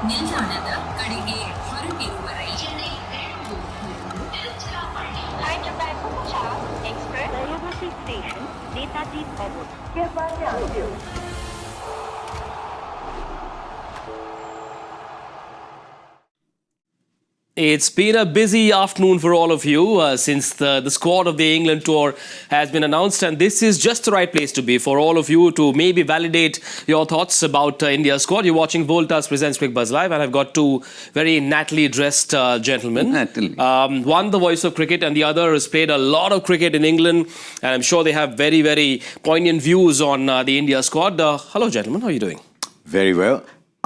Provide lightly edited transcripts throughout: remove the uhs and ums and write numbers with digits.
ನಿಲ್ದಾಣದ ಕಡೆಗೆ ಹೊರಟಿರುವ ರೈಲಿನ एक्सप्रेस दयावासी स्टेशन नेताजी भवन कृपया ध्यान दें। It's been a busy afternoon for all of you since the squad of the England tour has been announced, and this is just the right place to be for all of you to maybe validate your thoughts about India's squad. You're watching Voltas presents Cricbuzz Live, and I've got two very nattily dressed gentlemen. One the voice of cricket, and the other has played a lot of cricket in England, and I'm sure they have very, very poignant views on the India squad. Hello, gentlemen. How are you doing? Very well.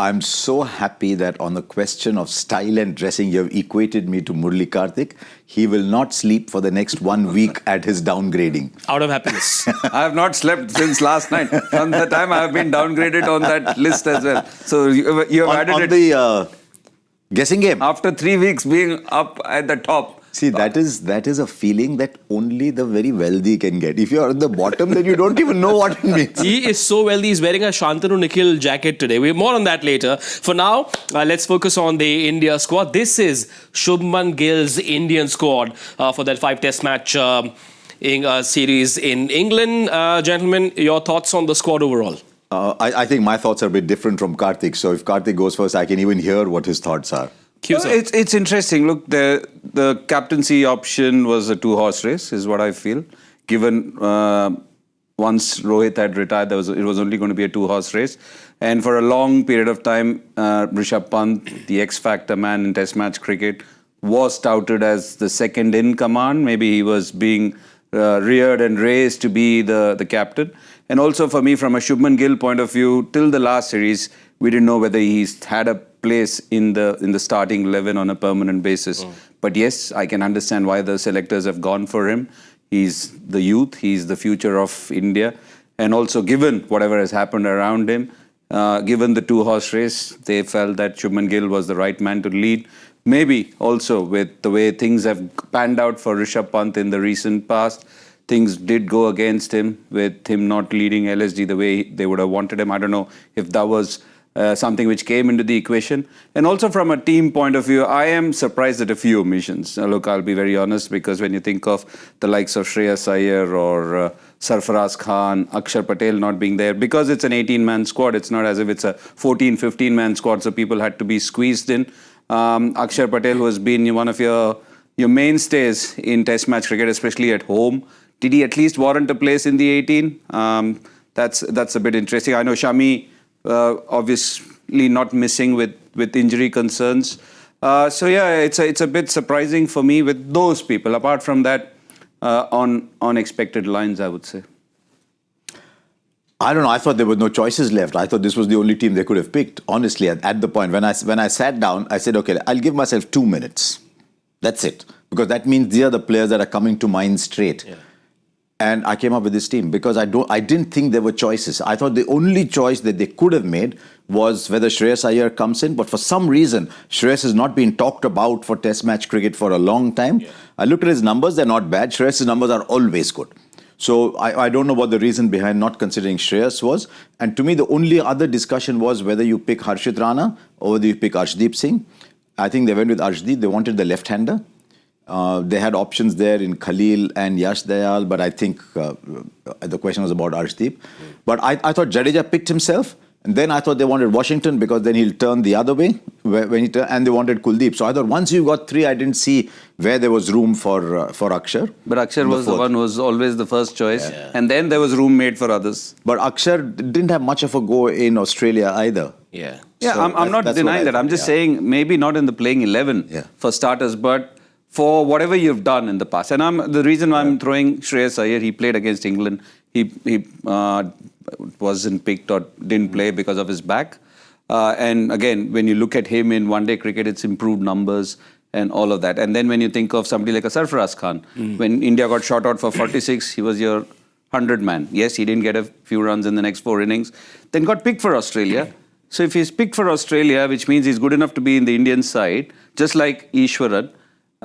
I'm so happy that on the question of style and dressing, you have equated me to Murali Kartik. He will not sleep for the next 1 week at his downgrading. Out of happiness. I have not slept since last night. From the time I have been downgraded on that list as well. So you have added on it. The guessing game. After 3 weeks being up at the top. See, that is a feeling that only the very wealthy can get. If you're at the bottom, then you don't even know what it means. He is so wealthy, he's wearing a Shantanu Nikhil jacket today. We're more on that later. For now, let's focus on the India squad. This is Shubman Gill's Indian squad for that 5-test match series in England. Gentlemen, your thoughts on the squad overall? I think my thoughts are a bit different from Kartik. So if Kartik goes first, I can even hear what his thoughts are. It's interesting. Look, the captaincy option was a 2-horse race, is what I feel. Given once Rohit had retired, it was only going to be a 2-horse race. And for a long period of time, Rishabh Pant, the X-factor man in Test match cricket, was touted as the second in command. Maybe he was being reared and raised to be the captain. And also for me, from a Shubman Gill point of view, till the last series, we didn't know whether he's had a place in the starting 11 on a permanent basis. But yes, I can understand why the selectors have gone for him. He's the youth, he's the future of India. And also given whatever has happened around him, given the 2-horse race, they felt that Shubman Gill was the right man to lead. Maybe also with the way things have panned out for Rishabh Pant in the recent past, things did go against him with him not leading LSG the way they would have wanted him. I don't know if that was something which came into the equation. And also from a team point of view, I am surprised at a few omissions. Look, I'll be very honest, because when you think of the likes of Shreyas Iyer or Sarfaraz Khan, Akshar Patel not being there, because it's an 18-man squad, it's not as if it's a 14, 15-man squad, so people had to be squeezed in. Akshar Patel, who has been one of your mainstays in Test match cricket, especially at home, did he at least warrant a place in the 18? That's a bit interesting. I know Shami, obviously not missing with injury concerns. So yeah, it's a bit surprising for me with those people. Apart from that, on unexpected lines, I would say. I don't know. I thought there were no choices left. I thought this was the only team they could have picked. Honestly, at the point when I sat down, I said, okay, I'll give myself 2 minutes. That's it, because that means these are the players that are coming to mind straight. Yeah. And I came up with this team because I didn't think there were choices. I thought the only choice that they could have made was whether Shreyas Iyer comes in. But for some reason, Shreyas has not been talked about for Test match cricket for a long time. Yeah. I looked at his numbers. They're not bad. Shreyas' numbers are always good. So I don't know what the reason behind not considering Shreyas was. And to me, the only other discussion was whether you pick Harshit Rana or whether you pick Arshdeep Singh. I think they went with Arshdeep. They wanted the left-hander. They had options there in Khalil and Yash Dayal, but I think the question was about Arshdeep. But I thought Jadeja picked himself, and then I thought they wanted Washington because then he'll turn the other way when he and they wanted Kuldeep. So I thought once you got 3, I didn't see where there was room for Akshar. But Akshar was the one who was always the first choice, and then there was room made for others. But Akshar didn't have much of a go in Australia either. Yeah, so I'm not denying that. I'm just saying maybe not in the playing 11 for starters, but for whatever you've done in the past. And the reason I'm throwing Shreyas Iyer, he played against England. He wasn't picked or didn't play because of his back. And again, when you look at him in one-day cricket, it's improved numbers and all of that. And then when you think of somebody like a Sarfaraz Khan, when India got shot out for 46, he was your 100-man. Yes, he didn't get a few runs in the next 4 innings, then got picked for Australia. So if he's picked for Australia, which means he's good enough to be in the Indian side, just like Ishwaran,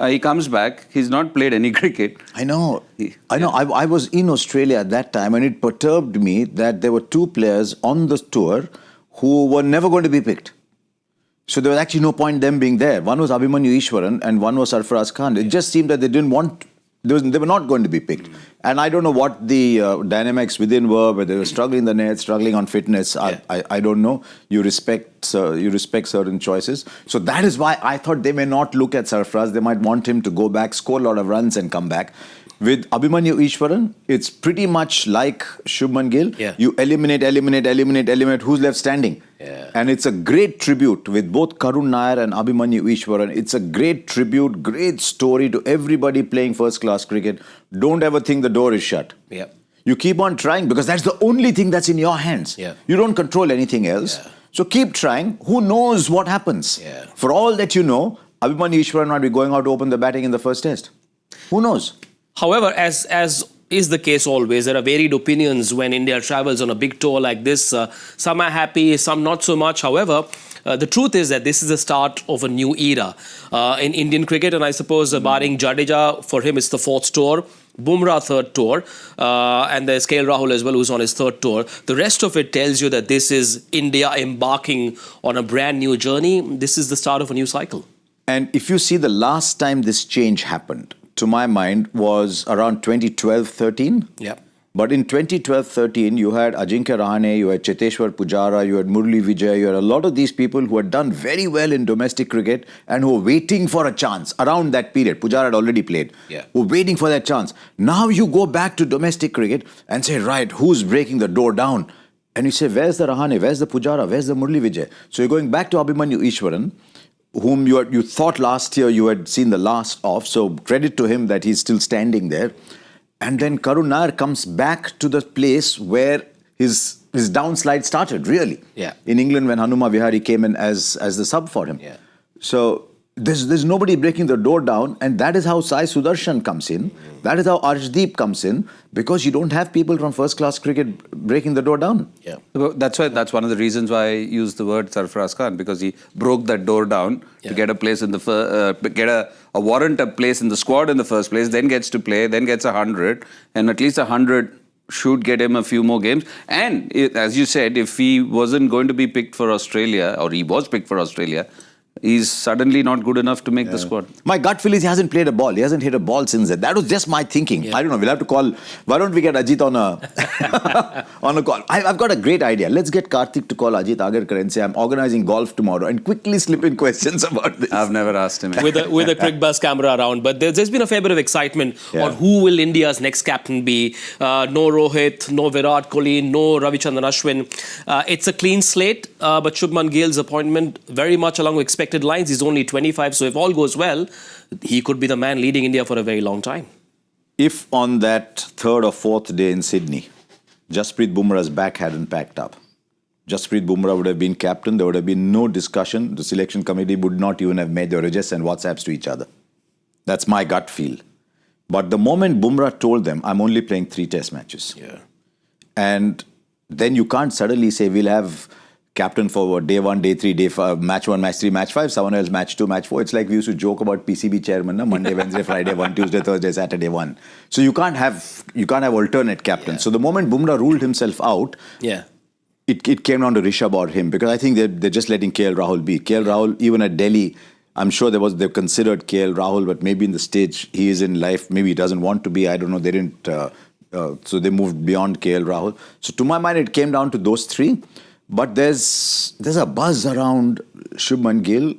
he comes back. He's not played any cricket. I know. I was in Australia at that time, and it perturbed me that there were 2 players on the tour who were never going to be picked. So there was actually no point them being there. One was Abhimanyu Ishwaran and one was Sarfaraz Khan. It just seemed that they didn't want, they were not going to be picked. And I don't know what the dynamics within were, whether they were struggling in the net, struggling on fitness. I don't know. You respect certain choices. So that is why I thought they may not look at Sarfaraz. They might want him to go back, score a lot of runs and come back. With Abhimanyu Ishwaran, it's pretty much like Shubman Gill. Yeah. You eliminate. Who's left standing? Yeah. And it's a great tribute with both Karun Nair and Abhimanyu Ishwaran. It's a great tribute, great story to everybody playing first-class cricket. Don't ever think the door is shut. Yeah. You keep on trying because that's the only thing that's in your hands. Yeah. You don't control anything else. Yeah. So keep trying. Who knows what happens? Yeah. For all that you know, Abhimanyu Ishwaran might be going out to open the batting in the first test. Who knows? However, as is the case always, there are varied opinions when India travels on a big tour like this. Some are happy, some not so much. However, the truth is that this is the start of a new era in Indian cricket. And I suppose barring Jadeja, for him it's the fourth tour. Bumrah third tour. And there's KL Rahul as well, who's on his third tour. The rest of it tells you that this is India embarking on a brand new journey. This is the start of a new cycle. And if you see the last time this change happened, to my mind, was around 2012-13. Yeah. But in 2012-13, you had Ajinkya Rahane, you had Cheteshwar Pujara, you had Murali Vijay, you had a lot of these people who had done very well in domestic cricket and who were waiting for a chance around that period. Pujara had already played. Yeah. Who were waiting for that chance. Now you go back to domestic cricket and say, right, who's breaking the door down? And you say, where's the Rahane, where's the Pujara, where's the Murali Vijay? So you're going back to Abhimanyu Ishwaran, whom you thought last year you had seen the last of. So credit to him that he's still standing there. And then Karun Nair comes back to the place where his downslide started, really. Yeah. In England when Hanuma Vihari came in as the sub for him. Yeah. So there's nobody breaking the door down, and that is how Sai Sudarshan comes in. That is how Arshdeep comes in, because you don't have people from first-class cricket breaking the door down. Yeah. That's one of the reasons why I use the word Sarfaraz Khan, because he broke that door down to get a place in the get a warrant a place in the squad in the first place, then gets to play, then gets 100, and at least 100 should get him a few more games. And as you said, if he wasn't going to be picked for Australia, or he was picked for Australia, he's suddenly not good enough to make the squad. My gut feel is he hasn't played a ball. He hasn't hit a ball since then. That was just my thinking. Yeah. I don't know. We'll have to call. Why don't we get Ajit on a on a call? I've got a great idea. Let's get Kartik to call Ajit Agarkar and say, I'm organizing golf tomorrow, and quickly slip in questions about this. I've never asked him. with a Cricbuzz camera around. But there's been a fair bit of excitement on who will India's next captain be. No Rohit, no Virat Kohli, no Ravichandran Ashwin. It's a clean slate, but Shubman Gill's appointment very much along expected lines. He's only 25, so if all goes well, he could be the man leading India for a very long time. If on that third or fourth day in Sydney, Jasprit Bumrah's back hadn't packed up, Jasprit Bumrah would have been captain. There would have been no discussion. The selection committee would not even have made their regests and WhatsApps to each other. That's my gut feel. But the moment Bumrah told them, I'm only playing 3 test matches. Yeah. And then you can't suddenly say, we'll have captain for day 1, day 3, day 5, match 1, match 3, match 5, someone else match 2, match 4. It's like we used to joke about PCB chairman, Monday, Wednesday, Friday 1, Tuesday, Thursday, Saturday 1. So you can't have alternate captains. Yeah. So the moment Bumrah ruled himself out, it came down to Rishabh or him, because I think they're just letting KL Rahul be. KL Rahul, even at Delhi, I'm sure they've considered KL Rahul, but maybe in the stage he is in life, maybe he doesn't want to be. I don't know. They didn't. So they moved beyond KL Rahul. So to my mind, it came down to those 3. But there's a buzz around Shubman Gill,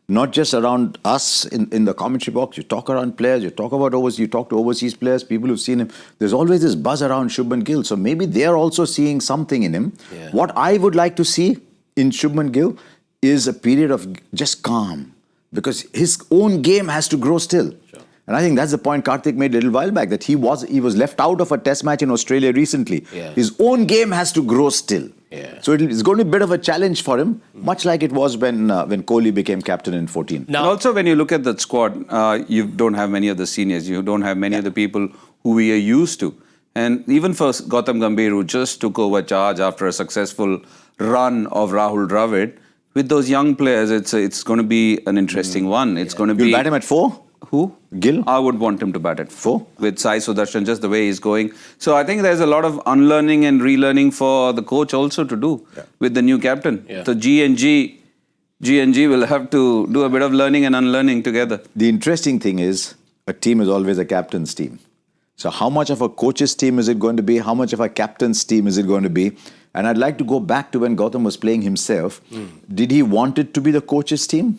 not just around us in the commentary box. You talk around players, you talk about overseas, you talk to overseas players, people who've seen him. There's always this buzz around Shubman Gill. So maybe they're also seeing something in him. Yeah. What I would like to see in Shubman Gill is a period of just calm, because his own game has to grow still. Sure. And I think that's the point Kartik made a little while back, that he was left out of a test match in Australia recently. Yeah. His own game has to grow still. Yeah. So it's going to be a bit of a challenge for him, much like it was when Kohli became captain in 14. Now, and also, when you look at that squad, you don't have many of the seniors. You don't have many of the people who we are used to. And even for Gautam Gambhir, who just took over charge after a successful run of Rahul Dravid, with those young players, it's going to be an interesting one. It's going to be... You'll bat him at 4? Who? Gill? I would want him to bat at 4 4? with Sai Sudarshan, just the way he's going. So I think there's a lot of unlearning and relearning for the coach also to do with the new captain. Yeah. So G and G will have to do a bit of learning and unlearning together. The interesting thing is, a team is always a captain's team. So how much of a coach's team is it going to be? How much of a captain's team is it going to be? And I'd like to go back to when Gautam was playing himself. Did he want it to be the coach's team?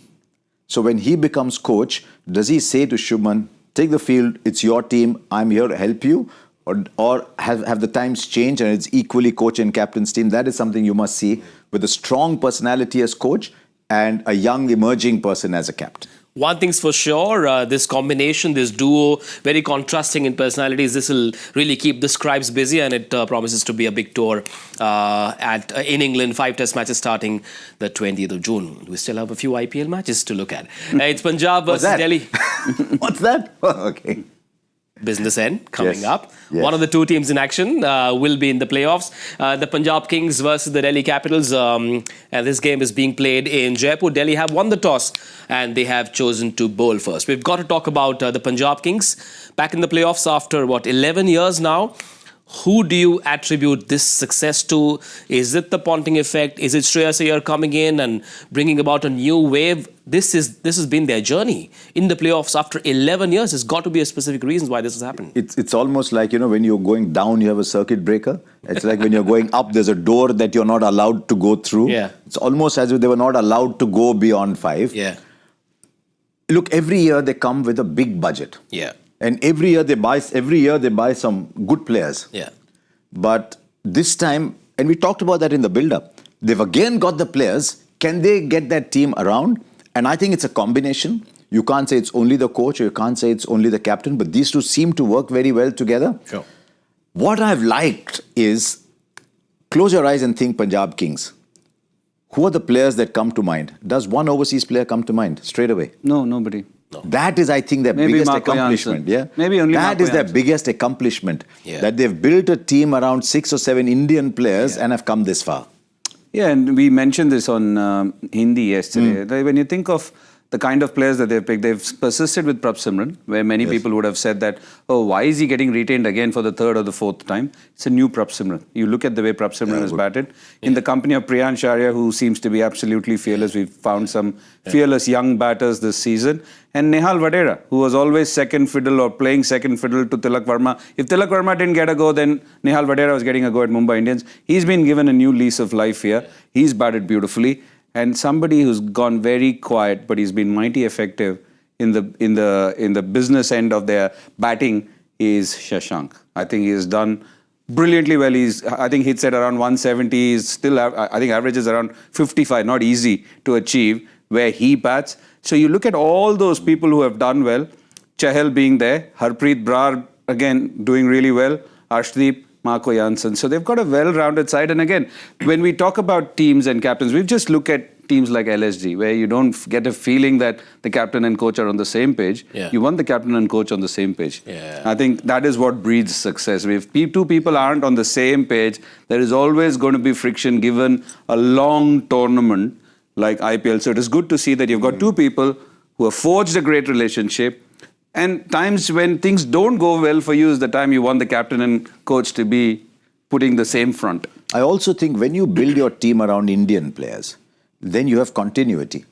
So when he becomes coach, does he say to Shubman, take the field, it's your team, I'm here to help you? Or have the times changed and it's equally coach and captain's team? That is something you must see with a strong personality as coach and a young emerging person as a captain. One thing's for sure, this combination, this duo, very contrasting in personalities, this will really keep the scribes busy, and it promises to be a big tour in England. 5 test matches starting the 20th of June. We still have a few IPL matches to look at. It's Punjab versus Delhi. What's that? Okay. Business end coming up. Yes. One of the two teams in action will be in the playoffs. The Punjab Kings versus the Delhi Capitals. And this game is being played in Jaipur. Delhi have won the toss and they have chosen to bowl first. We've got to talk about the Punjab Kings back in the playoffs after 11 years now. Who do you attribute this success to? Is it the Ponting effect? Is it Shreyas Iyer coming in and bringing about a new wave? This has been their journey in the playoffs after 11 years. There's got to be a specific reason why this has happened. It's almost like, when you're going down, you have a circuit breaker. It's like when you're going up, there's a door that you're not allowed to go through. Yeah. It's almost as if they were not allowed to go beyond 5. Yeah. Look, every year they come with a big budget. Yeah. And every year they buy some good players. Yeah. But this time, and we talked about that in the build-up, they've again got the players. Can they get that team around? And I think it's a combination. You can't say it's only the coach or you can't say it's only the captain, but these two seem to work very well together. Sure. What I've liked is, close your eyes and think Punjab Kings. Who are the players that come to mind? Does one overseas player come to mind straight away? No, nobody. No. That is, I think, their Maybe biggest Marco accomplishment. Janssen. Yeah, Maybe only that Marco is their Janssen. biggest accomplishment. Yeah. That they've built a team around 6 or 7 Indian players and have come this far. Yeah, and we mentioned this on Hindi yesterday. When you think of the kind of players that they've picked, they've persisted with Prabh Simran, where many people would have said that, oh, why is he getting retained again for the 3rd or the 4th time? It's a new Prabh Simran. You look at the way Prabh Simran has batted. In the company of Priyansh, Arya, who seems to be absolutely fearless. We've found some fearless young batters this season. And Nehal Vadera, who was always second fiddle or playing second fiddle to Tilak Verma. If Tilak Verma didn't get a go, then Nehal Vadera was getting a go at Mumbai Indians. He's been given a new lease of life here. He's batted beautifully. And somebody who's gone very quiet, but he's been mighty effective in the business end of their batting is Shashank. I think he's done brilliantly well. I think hits at around 170. He's still, I think, averages around 55. Not easy to achieve where he bats. So you look at all those people who have done well. Chahal being there, Harpreet Brar again doing really well, Arshdeep, Marco Janssen. So they've got a well-rounded side. And again, when we talk about teams and captains, we just look at teams like LSG, where you don't get a feeling that the captain and coach are on the same page. Yeah. You want the captain and coach on the same page. Yeah. I think that is what breeds success. If two people aren't on the same page, there is always going to be friction given a long tournament like IPL. So it is good to see that you've got two people who have forged a great relationship. And times when things don't go well for you is the time you want the captain and coach to be putting the same front. I also think when you build your team around Indian players, then you have continuity.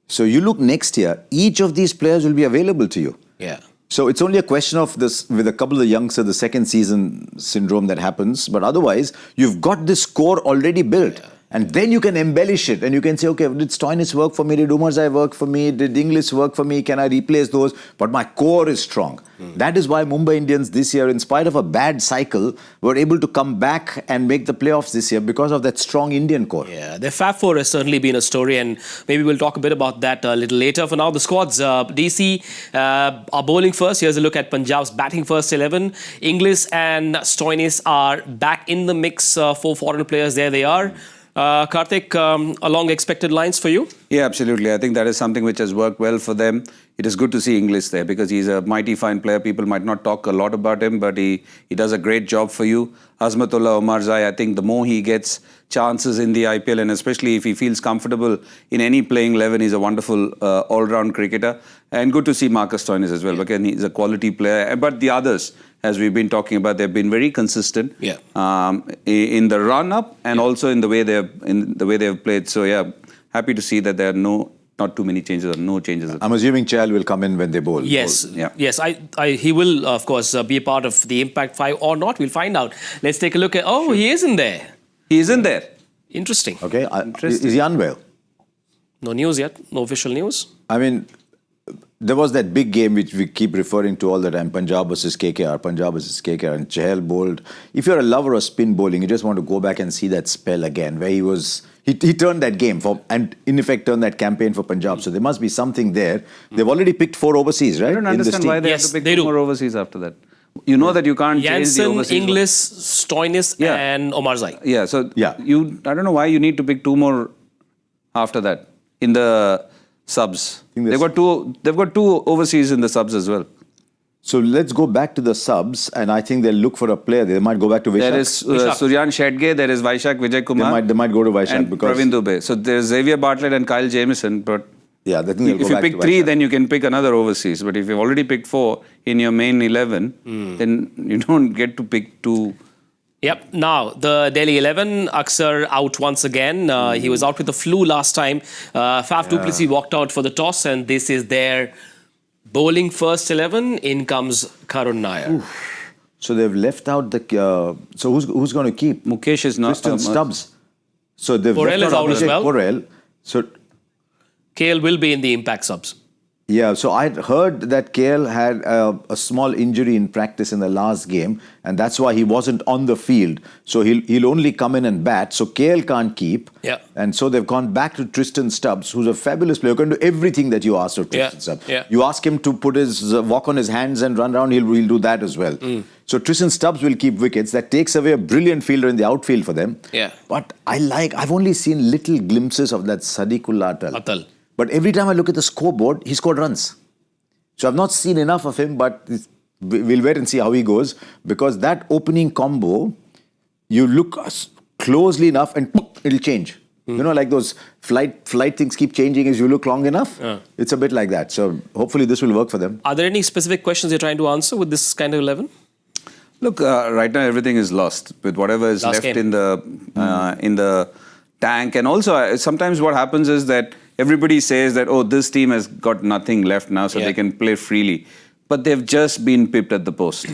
So you look next year, each of these players will be available to you. Yeah. So it's only a question of this, with a couple of the youngsters, the second season syndrome that happens. But otherwise, you've got this core already built. Yeah. And then you can embellish it and you can say, okay, did Stoinis work for me? Did Umarzai work for me? Did Inglis work for me? Can I replace those? But my core is strong. That is why Mumbai Indians this year, in spite of a bad cycle, were able to come back and make the playoffs this year because of that strong Indian core. Yeah, the Fab Four has certainly been a story, and maybe we'll talk a bit about that a little later. For now, the squads, DC are bowling first. Here's a look at Punjab's batting first 11. Inglis and Stoinis are back in the mix. 4 foreign players, there they are. Kartik, along expected lines for you? Yeah, absolutely. I think that is something which has worked well for them. It is good to see English there because he's a mighty fine player. People might not talk a lot about him, but he does a great job for you. Azmatullah Omarzai, I think the more he gets chances in the IPL, and especially if he feels comfortable in any playing 11, he's a wonderful all-round cricketer. And good to see Marcus Stoinis as well. Again, he's a quality player. But the others, as we've been talking about, they've been very consistent in the run-up and also in the way they've played. So yeah, happy to see that there are not too many changes or no changes. I'm assuming Chahal will come in when they bowl. Yes, Yeah. yes. He will, of course, be a part of the Impact 5 or not. We'll find out. Let's take a look at... Oh, he isn't there. He isn't there. Interesting. Okay, is he unwell? No news yet. No official news. I mean, there was that big game which we keep referring to all the time, Punjab versus KKR, and Chahal bowled. If you're a lover of spin bowling, you just want to go back and see that spell again, where he turned that game and in effect turned that campaign for Punjab. So there must be something there. They've already picked 4 overseas, right? I don't understand why they have to pick 2 more overseas after that. You know that you can't change the overseas. English, Stoinis and Omarzai. Yeah, so I don't know why you need to pick 2 more after that in the subs. They've got two overseas in the subs as well. So let's go back to the subs, and I think they'll look for a player. They might go back to Vaishak. There is Suryan Shedge, there is Vaishak Vijay Kumar. They might go to Vaishak and because Praveen Dubey. So there's Xavier Bartlett and Kyle Jamieson. But yeah, I think they'll if go you back pick to 3, Vaishak. then you can pick another overseas. But if you've already picked 4 in your main 11, then you don't get to pick 2. Yep. Now, the Delhi 11, Aksar out once again. He was out with the flu last time. Faf du Plessis walked out for the toss, and this is their bowling first 11. In comes Karun Nair. So they've left out the... so who's going to keep? Mukesh is not... Tristan Stubbs. So they've Porel left is out as Abhishek well. Porel. So... KL will be in the Impact subs. Yeah, so I'd heard that KL had a small injury in practice in the last game, and that's why he wasn't on the field. So he'll only come in and bat. So KL can't keep. Yeah. And so they've gone back to Tristan Stubbs, who's a fabulous player. He can do everything that you asked of Tristan Stubbs. Yeah. You ask him to put his walk on his hands and run around, he'll do that as well. So Tristan Stubbs will keep wickets. That takes away a brilliant fielder in the outfield for them. Yeah. But I've only seen little glimpses of that Sadiqullah Atal. But every time I look at the scoreboard, he scored runs. So I've not seen enough of him, but we'll wait and see how he goes. Because that opening combo, you look closely enough and it'll change. You know, like those flight things keep changing as you look long enough. It's a bit like that. So hopefully this will work for them. Are there any specific questions you're trying to answer with this kind of 11? Look, right now everything is lost with whatever is left in the tank. And also sometimes what happens is that everybody says that, oh, this team has got nothing left now, so they can play freely. But they've just been pipped at the post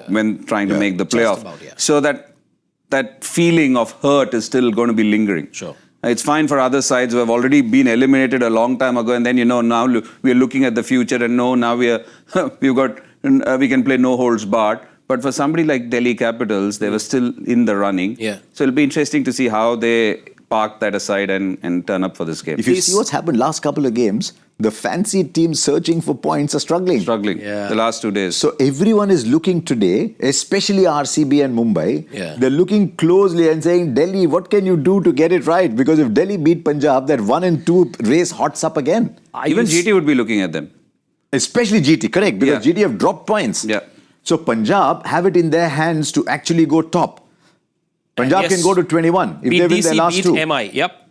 when trying to make the playoff. So that feeling of hurt is still going to be lingering. Sure. It's fine for other sides who have already been eliminated a long time ago, and then, now we're looking at the future, and now we can play no holds barred. But for somebody like Delhi Capitals, they were still in the running. Yeah. So it'll be interesting to see how they park that aside and turn up for this game. If you see what's happened last couple of games, the fancy teams searching for points are struggling. The last 2 days. So everyone is looking today, especially RCB and Mumbai. Yeah. They're looking closely and saying, Delhi, what can you do to get it right? Because if Delhi beat Punjab, that 1 and 2 race hots up again. Even GT would be looking at them. Especially GT, correct? Because GT have dropped points. Yeah. So Punjab have it in their hands to actually go top. Punjab can go to 21 if they win their last 2. MI, yep.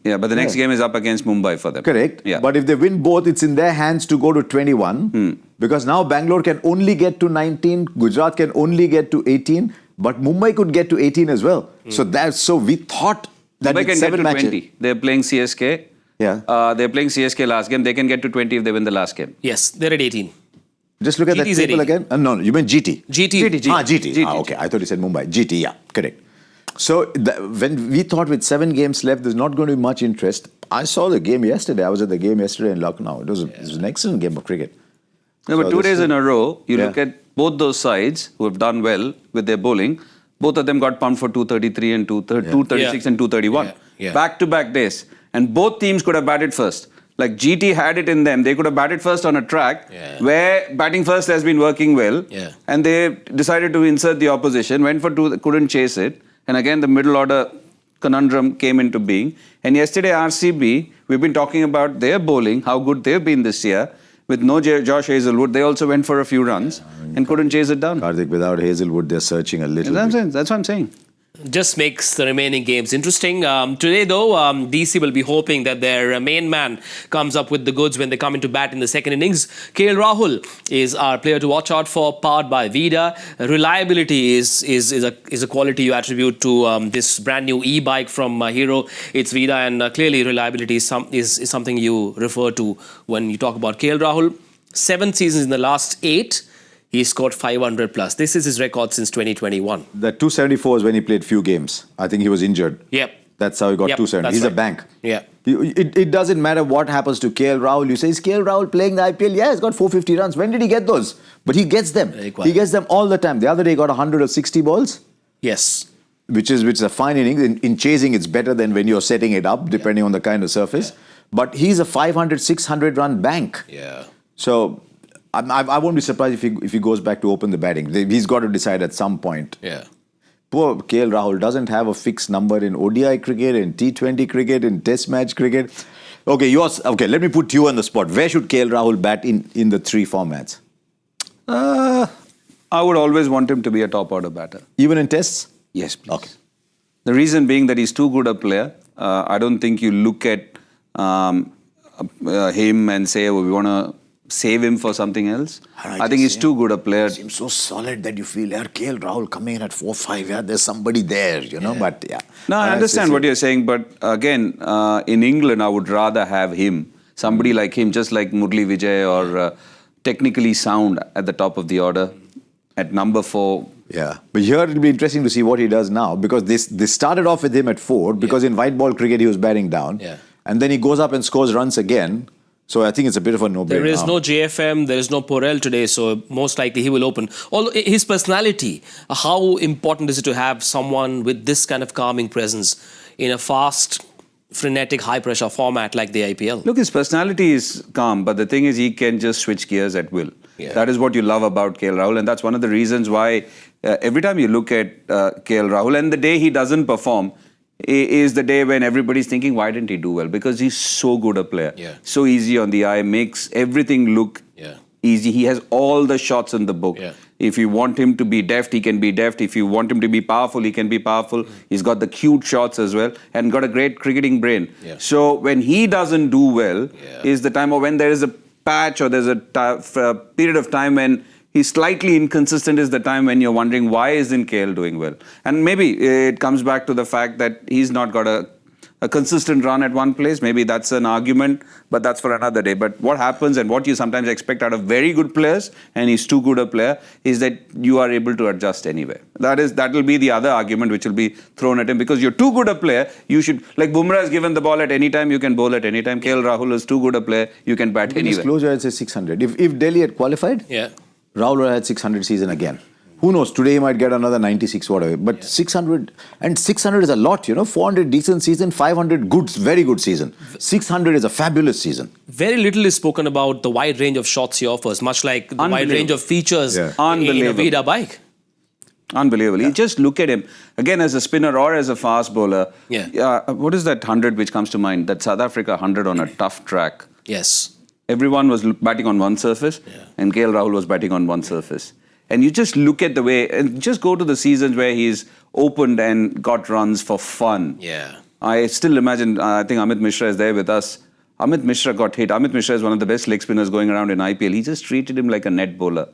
Yeah, but the next game is up against Mumbai for them. Correct. Yeah. But if they win both, it's in their hands to go to 21. Because now Bangalore can only get to 19, Gujarat can only get to 18, but Mumbai could get to 18 as well. So we thought that Mumbai can get to 20. They're playing CSK. Yeah. They're playing CSK last game. They can get to 20 if they win the last game. Yes, they're at 18. Just look at that table again. No, you meant GT. GT. Okay. I thought you said Mumbai. GT, yeah, correct. So when we thought with 7 games left, there's not going to be much interest. I saw the game yesterday. I was at the game yesterday in Lucknow. It was an excellent game of cricket. No, but 2 days in a row, you look at both those sides who have done well with their bowling. Both of them got pumped for 233 and 236 and 231. Back-to-back days. And both teams could have batted first. Like GT had it in them. They could have batted first on a track where batting first has been working well. And they decided to insert the opposition, went for 2, couldn't chase it. And again, the middle order conundrum came into being. And yesterday, RCB, we've been talking about their bowling, how good they've been this year. With no Josh Hazelwood, they also went for a few runs and couldn't chase it down. Kartik, without Hazelwood, they're searching a little bit. That's what I'm saying. Just makes the remaining games interesting. Today, though, DC will be hoping that their main man comes up with the goods when they come into bat in the second innings. KL Rahul is our player to watch out for, powered by Vida. Reliability is a quality you attribute to this brand new e-bike from Hero. It's Vida, and clearly reliability is something you refer to when you talk about KL Rahul. 7 seasons in the last 8. He scored 500 plus. This is his record since 2021. The 274 is when he played few games. I think he was injured. Yep. That's how he got 270. He's right. a bank. Yeah. It doesn't matter what happens to KL Rahul. You say, is KL Rahul playing the IPL? Yeah, he's got 450 runs. When did he get those? But he gets them. He gets them all the time. The other day he got 160 balls. Yes. Which is a fine innings. In chasing, it's better than when you're setting it up, depending on the kind of surface. Yeah. But he's a 500, 600 run bank. Yeah. So I won't be surprised if he goes back to open the batting. He's got to decide at some point. Yeah. Poor KL Rahul doesn't have a fixed number in ODI cricket, in T20 cricket, in Test match cricket. Okay, let me put you on the spot. Where should KL Rahul bat in the 3 formats? I would always want him to be a top order batter. Even in tests? Yes, please. Okay. The reason being that he's too good a player. I don't think you look at him and say, oh, we want to save him for something else. I think he's too good a player. He seems so solid that you feel, KL Rahul coming in at 4-5, there's somebody there, but yeah. No, I understand what you're saying, but again, in England, I would rather have him, somebody like him, just like Murali Vijay or technically sound at the top of the order at number 4. Yeah, but here it'll be interesting to see what he does now, because they started off with him at 4, because in white ball cricket he was batting down, and then he goes up and scores runs again. So I think it's a bit of a no-brainer. There is no JFM, there is no Porel today, so most likely he will open. Although his personality, how important is it to have someone with this kind of calming presence in a fast, frenetic, high-pressure format like the IPL? Look, his personality is calm, but the thing is he can just switch gears at will. Yeah. That is what you love about KL Rahul, and that's one of the reasons why every time you look at KL Rahul, and the day he doesn't perform, is the day when everybody's thinking, why didn't he do well? Because he's so good a player. Yeah. So easy on the eye, makes everything look easy. He has all the shots in the book. Yeah. If you want him to be deft, he can be deft. If you want him to be powerful, he can be powerful. He's got the cute shots as well and got a great cricketing brain. Yeah. So when he doesn't do well is the time, or when there is a patch or there's a period of time when he's slightly inconsistent, is the time when you're wondering why isn't KL doing well. And maybe it comes back to the fact that he's not got a consistent run at one place. Maybe that's an argument, but that's for another day. But what happens and what you sometimes expect out of very good players, and he's too good a player, is that you are able to adjust anywhere. That will be the other argument which will be thrown at him, because you're too good a player, you should, like Bumrah is given the ball at any time, you can bowl at any time. KL Rahul is too good a player, you can bat anywhere. Disclosure, I'd say 600. If Delhi had qualified, Rahul would have had 600 season again. Who knows? Today he might get another 96, whatever. But 600, and 600 is a lot, 400 decent season, 500 good, very good season. 600 is a fabulous season. Very little is spoken about the wide range of shots he offers, much like the wide range of features in a Vida bike. Unbelievable. You just look at him, again, as a spinner or as a fast bowler. What is that 100 which comes to mind? That South Africa 100 on a tough track. Yes. Everyone was batting on one surface, and KL Rahul was batting on one surface. And you just look at the way, and just go to the seasons where he's opened and got runs for fun. Yeah. I still imagine, I think Amit Mishra is there with us. Amit Mishra got hit. Amit Mishra is one of the best leg spinners going around in IPL. He just treated him like a net bowler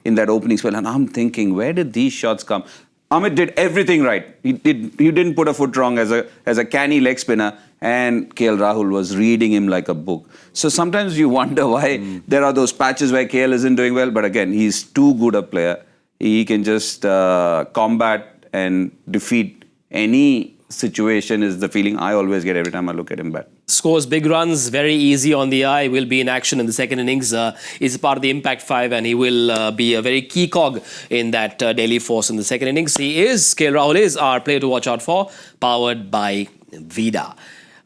in that opening spell. And I'm thinking, where did these shots come? Amit did everything right. He didn't put a foot wrong as a canny leg spinner, and KL Rahul was reading him like a book. So sometimes you wonder why there are those patches where KL isn't doing well. But again, he's too good a player. He can just combat and defeat any situation, is the feeling I always get every time I look at him bat. Scores big runs, very easy on the eye, will be in action in the second innings. Is part of the Impact 5, and he will be a very key cog in that Delhi force in the second innings. KL Rahul is our player to watch out for, powered by Vida.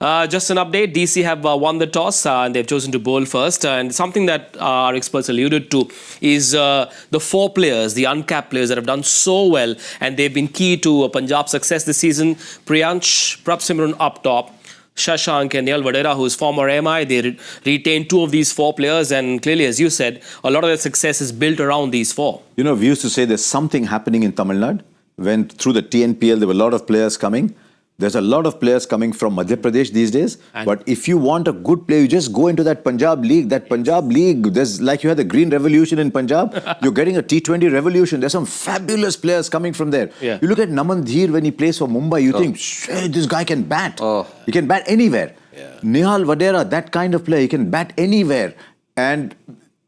Just an update, DC have won the toss and they've chosen to bowl first. And something that our experts alluded to is the 4 players, the uncapped players that have done so well and they've been key to Punjab's success this season. Priyansh, Prabsimran up top, Shashank and Nehal Vadera, who's former MI, they retained 2 of these 4 players, and clearly, as you said, a lot of their success is built around these 4. You know, we used to say there's something happening in Tamil Nadu. When through the TNPL, there were a lot of players coming. There's a lot of players coming from Madhya Pradesh these days. But if you want a good player, you just go into that Punjab League. That Punjab League, there's like you had the Green Revolution in Punjab. You're getting a T20 revolution. There's some fabulous players coming from there. Yeah. You look at Naman Dheer when he plays for Mumbai, you think, shit, this guy can bat. He can bat anywhere. Yeah. Nehal Vadera, that kind of player, he can bat anywhere. And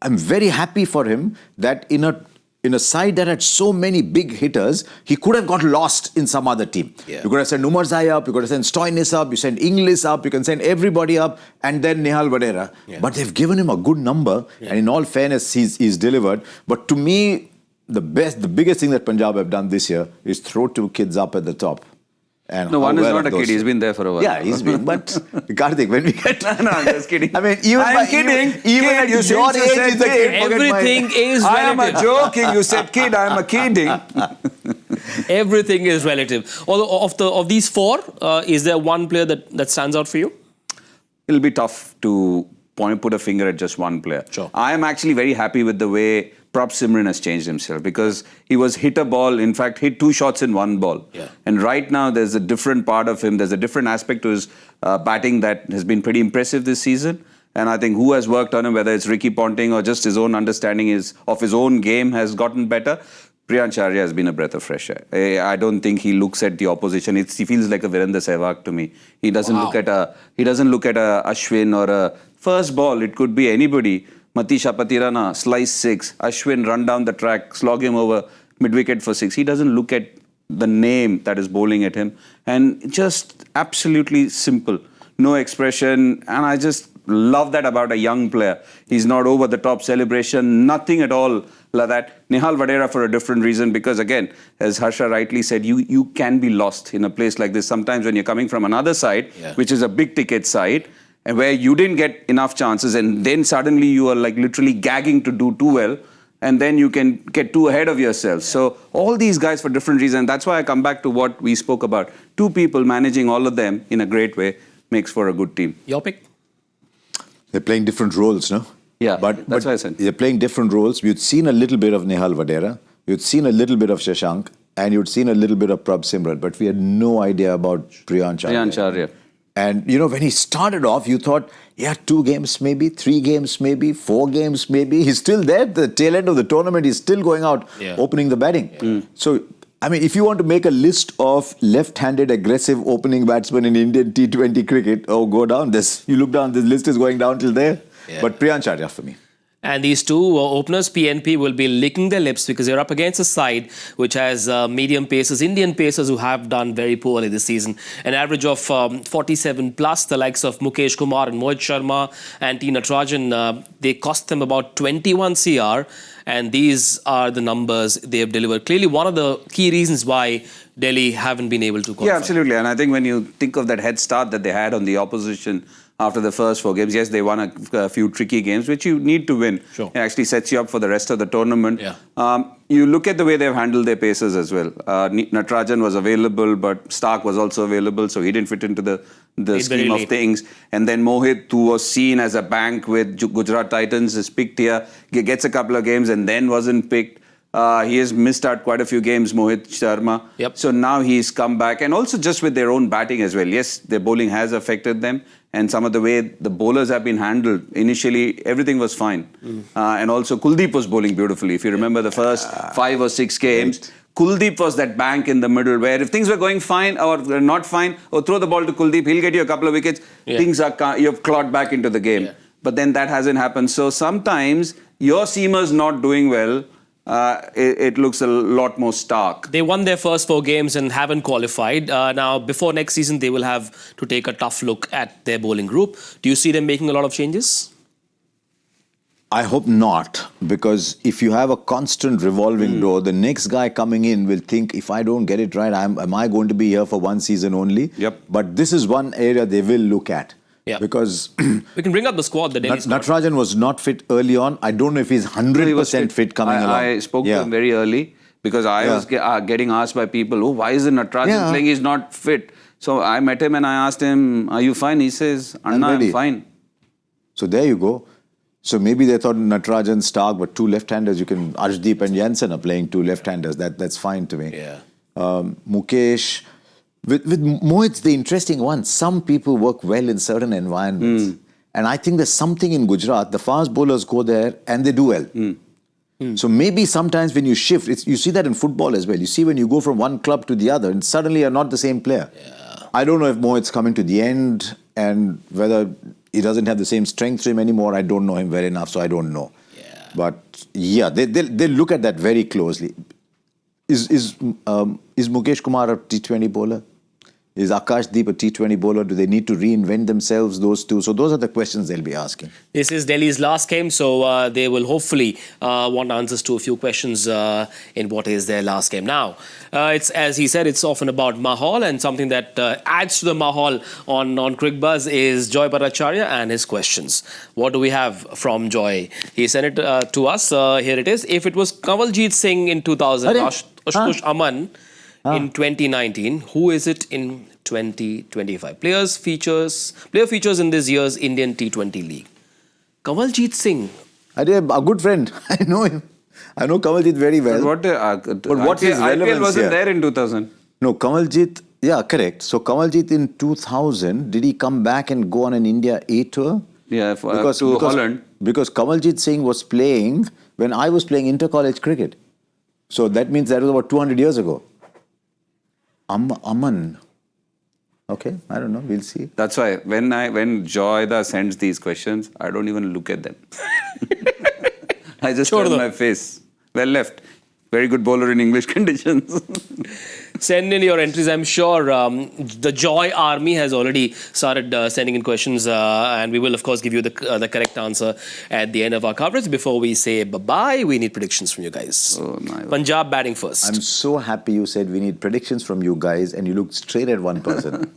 I'm very happy for him that in a side that had so many big hitters, he could have got lost in some other team. Yeah. You could have sent Umarzai up, you could have sent Stoinis up, you sent Inglis up, you can send everybody up, and then Nehal Vadera. Yeah. But they've given him a good number, and in all fairness, he's delivered. But to me, the biggest thing that Punjab have done this year is throw 2 kids up at the top. And No, one is not a those kid. He's been there for a while. Yeah, he's been. But Kartik, when we get No, I'm just kidding. I mean, even I'm kidding. Even Kid, at you your since you age, said it's a kid. kid. Forget my- Everything is I am a relative. joking. You said kid. I'm a kidding. Everything is relative. Although of these 4, is there one player that stands out for you? It'll be tough to put a finger at just one player. Sure. I am actually very happy with the way Prabsimran has changed himself, because he was hit a ball, in fact, hit 2 shots in 1 ball. Yeah. And right now, there's a different part of him. There's a different aspect to his batting that has been pretty impressive this season. And I think who has worked on him, whether it's Ricky Ponting or just his own understanding of his own game, has gotten better. Priyansh Arya has been a breath of fresh air. I don't think he looks at the opposition. He feels like a Virender Sehwag to me. He doesn't look at a Ashwin or a first ball. It could be anybody. Matisha Patirana, slice 6. Ashwin, run down the track, slog him over, mid-wicket for 6. He doesn't look at the name that is bowling at him. And just absolutely simple. No expression. And I just love that about a young player. He's not over the top celebration, nothing at all like that. Nehal Vadera for a different reason, because again, as Harsha rightly said, you can be lost in a place like this. Sometimes when you're coming from another side, which is a big ticket side, and where you didn't get enough chances, and then suddenly you are like literally gagging to do too well, and then you can get too ahead of yourself. So all these guys for different reasons. That's why I come back to what we spoke about. 2 people managing all of them in a great way makes for a good team. Your pick? They're playing different roles, no? Yeah, but that's what I said. They're playing different roles. You'd seen a little bit of Nehal Vadera, you'd seen a little bit of Shashank, and you'd seen a little bit of Prabsimran, but we had no idea about Priyansh Arya. And, you know, when he started off, you thought, 2 games maybe, 3 games maybe, 4 games maybe. He's still there at the tail end of the tournament. He's still going out, opening the batting. So, I mean, if you want to make a list of left-handed aggressive opening batsmen in Indian T20 cricket, go down. You look down, this list is going down till there. Yeah. But Priyansh Arya for me. And these 2 openers, PNP, will be licking their lips because they're up against a side which has medium pacers, Indian pacers who have done very poorly this season. An average of 47 plus, the likes of Mukesh Kumar and Mohit Sharma and T. Natarajan, they cost them about 21 CR. And these are the numbers they have delivered. Clearly, one of the key reasons why Delhi haven't been able to qualify. Yeah, absolutely. And I think when you think of that head start that they had on the opposition after the first 4 games, yes, they won a few tricky games, which you need to win. Sure. It actually sets you up for the rest of the tournament. Yeah. You look at the way they've handled their paces as well. Natarajan was available, but Stark was also available, so he didn't fit into the scheme of things. And then Mohit, who was seen as a bank with Gujarat Titans, is picked here, gets a couple of games and then wasn't picked. He has missed out quite a few games, Mohit Sharma. Yep. So now he's come back. And also just with their own batting as well. Yes, their bowling has affected them. And some of the way the bowlers have been handled, initially everything was fine. And also Kuldeep was bowling beautifully. If you remember the first 5 or 6 games, Kuldeep was that bank in the middle where if things were going fine or not fine, or throw the ball to Kuldeep, he'll get you a couple of wickets. Things are you've clawed back into the game. But then that hasn't happened. So sometimes your seamers not doing well, it looks a lot more stark. They won their first 4 games and haven't qualified. Now, before next season, they will have to take a tough look at their bowling group. Do you see them making a lot of changes? I hope not, because if you have a constant revolving door, the next guy coming in will think, if I don't get it right, am I going to be here for one season only? Yep. But this is one area they will look at. Yeah. Because We can bring up the squad, the Delhi squad. Natarajan was not fit early on. I don't know if he's 100% fit coming along. I spoke to him very early because I was getting asked by people, oh, why is Natarajan playing? He's not fit. So I met him and I asked him, are you fine? He says, Anna, I'm fine. So there you go. So maybe they thought Natarajan, Stark, but two left-handers. You can Arshdeep and Jansen are playing two left-handers. That's fine to me. Yeah. Mukesh. With Mohit's the interesting one. Some people work well in certain environments. And I think there's something in Gujarat. The fast bowlers go there and they do well. So maybe sometimes when you shift, you see that in football as well. You see when you go from one club to the other and suddenly you're not the same player. Yeah. I don't know if Mohit's coming to the end and whether he doesn't have the same strength to him anymore. I don't know him well enough, so I don't know. Yeah. But yeah, they look at that very closely. Is Mukesh Kumar a T20 bowler? Is Akashdeep a T20 bowler? Do they need to reinvent themselves, those two? So those are the questions they'll be asking. This is Delhi's last game, so they will hopefully want answers to a few questions in what is their last game. Now, it's as he said, it's often about Mahal, and something that adds to the Mahal on Cricbuzz is Joy Bhattacharya and his questions. What do we have from Joy? He sent it to us. Here it is. If it was Kanwaljit Singh in 2000, Ashutosh Aman in 2019, who is it in 2025? Player features in this year's Indian T20 League. Kanwaljit Singh. Arya, a good friend. I know him. I know Kanwaljit very well. But what is relevance IPL wasn't here? there in 2000. No, Kanwaljit, yeah, correct. So Kanwaljit in 2000, did he come back and go on an India A tour? Yeah, to Holland. Because Kanwaljit Singh was playing when I was playing inter-college cricket. So that means that was about 200 years ago. Aman. Okay, I don't know. We'll see. That's why when Joyda sends these questions, I don't even look at them. I just turn my face. Well left. Very good bowler in English conditions. Send in your entries. I'm sure the Joy Army has already started sending in questions, and we will, of course, give you the correct answer at the end of our coverage. Before we say bye-bye, we need predictions from you guys. Oh, my God. Punjab batting first. I'm so happy you said we need predictions from you guys, and you looked straight at one person.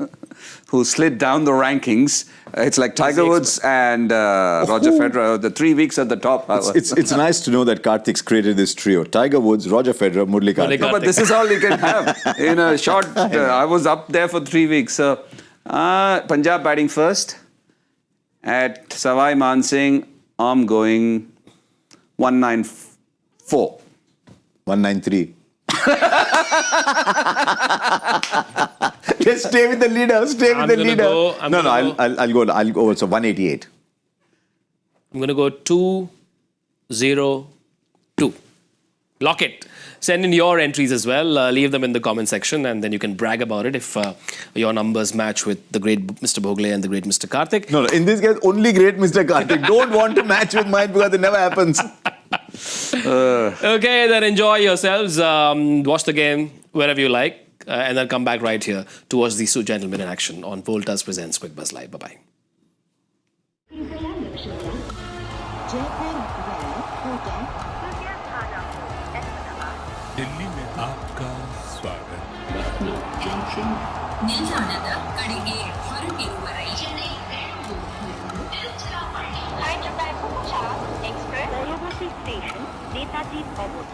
Who slid down the rankings. It's like Tiger Woods and Roger Federer, the 3 weeks at the top. It's nice to know that Kartik's created this trio. Tiger Woods, Roger Federer, Murali Kartik. No, but this is all you can have. In a short, I was up there for 3 weeks. So, Punjab batting first. At Savai Mansingh, I'm going 194. 193. Let's stay with the leader. Stay with the leader. I'll go. So 188. I'm going to go 202. Lock it. Send in your entries as well. Leave them in the comment section, and then you can brag about it if your numbers match with the great Mr. Bhogle and the great Mr. Kartik. No, in this case, only great Mr. Kartik. Don't want to match with mine because it never happens. Okay, then enjoy yourselves. Watch the game wherever you like, and then come back right here to watch these two gentlemen in action on Voltas Presents Cricbuzz Live. Bye-bye. Delhi में आपका स्वागत ನಿಲ್ದಾಣದ ಕಡೆಗೆ ಹೊರಟಿರುವವರೇ Hyderabad Punjab Express Varanasi Station, Netaji Obot.